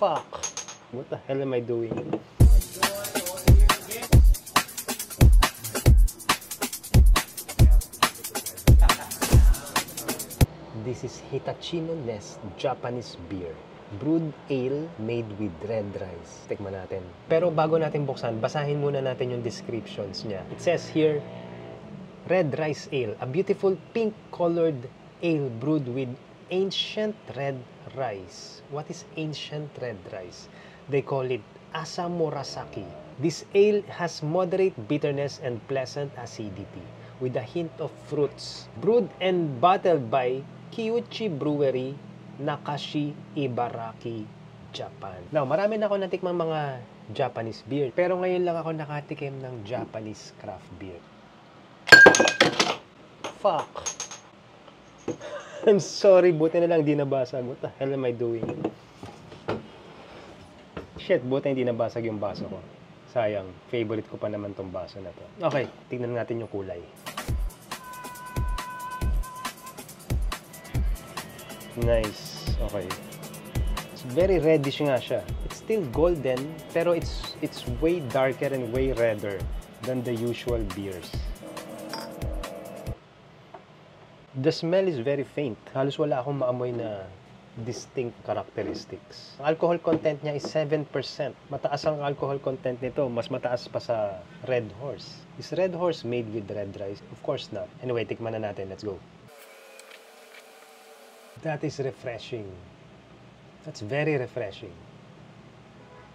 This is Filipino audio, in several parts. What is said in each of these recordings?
Fuck! What the hell am I doing? This is Hitachino Nest Japanese beer. Brewed ale made with red rice. Tikman natin. Pero bago natin buksan, basahin muna natin yung descriptions niya. It says here, red rice ale, a beautiful pink-colored ale brewed with ancient red rice. What is ancient red rice? They call it Asamurasaki. This ale has moderate bitterness and pleasant acidity with a hint of fruits. Brewed and bottled by Kiyuchi Brewery, Nakashi, Ibaraki, Japan. Now, marami na ako natikmang mga Japanese beer. Pero ngayon lang ako nakatikim ng Japanese craft beer. Fuck! I'm sorry, buti na lang di nabasag. What the hell am I doing? Shit, buti hindi nabasag yung baso ko. Sayang, favorite ko pa naman tong baso na to. Okay, tingnan natin yung kulay. Nice. Okay. It's very reddish nga siya. It's still golden, pero it's way darker and way redder than the usual beers. The smell is very faint. Halos wala akong maamoy na distinct characteristics. Ang alcohol content niya is 7%. Mataas ang alcohol content nito. Mas mataas pa sa Red Horse. Is Red Horse made with red rice? Of course not. Anyway, tikman na natin. Let's go. That is refreshing. That's very refreshing.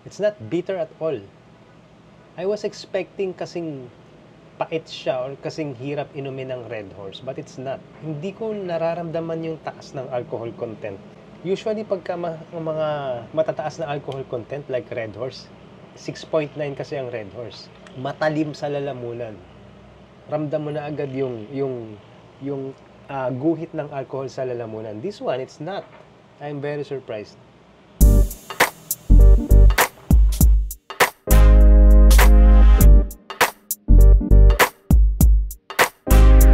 It's not bitter at all. I was expecting kasing pait siya or kasing hirap inumin ng Red Horse, but it's not. Hindi ko nararamdaman yung taas ng alcohol content. Usually, pagka mga matataas na alcohol content like Red Horse, 6.9 kasi ang Red Horse. Matalim sa lalamunan. Ramdam mo na agad yung guhit ng alcohol sa lalamunan. This one, it's not. I'm very surprised.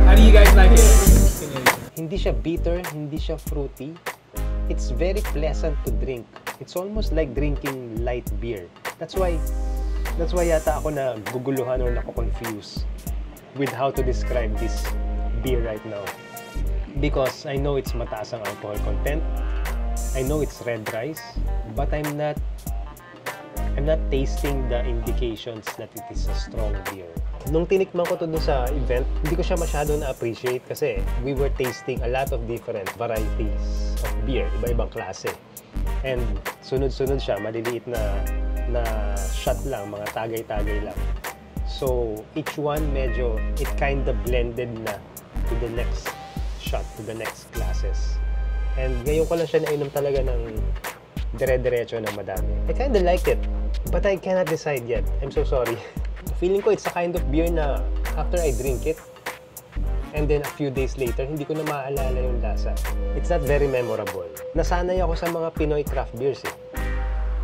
How do you guys like it? Hindi siya bitter, hindi siya fruity. It's very pleasant to drink. It's almost like drinking light beer. That's why yata ako na guguluhan or nako-confuse with how to describe this beer right now. Because I know it's mataas ang alcohol content. I know it's red rice, but I'm not tasting the indications that it is a strong beer. Nung tinikman ko to dun sa event, hindi ko siya masyado na-appreciate kasi we were tasting a lot of different varieties of beer, iba-ibang klase. And sunod-sunod siya, maliliit na shot lang, mga tagay-tagay lang. So each one medyo, it kind of blended na to the next shot, to the next classes. And ngayon ko lang siya nainom talaga ng dire-diretso ng madami. I kind of liked it, but I cannot decide yet. I'm so sorry. Feeling ko it's a kind of beer na after I drink it, and then a few days later, hindi ko na maaalala yung lasa. It's not very memorable. Nasanay ako sa mga Pinoy craft beers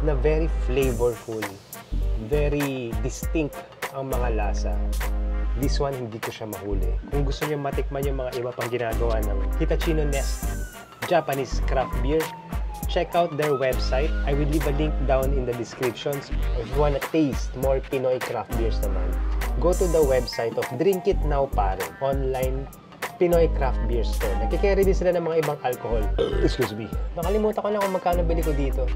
na very flavorful, very distinct ang mga lasa. This one, hindi ko siya mahuli. Kung gusto niyo matikman yung mga iba pang ginagawa ng Hitachino Nest Japanese craft beer, check out their website. I will leave a link down in the descriptions. If you wanna taste more Pinoy craft beers naman, go to the website of Drink It Now Pare, online Pinoy craft beer store. Nagkikerry din sila ng mga ibang alcohol. Excuse me. Nakalimutan ko na kung magkano bili ko dito.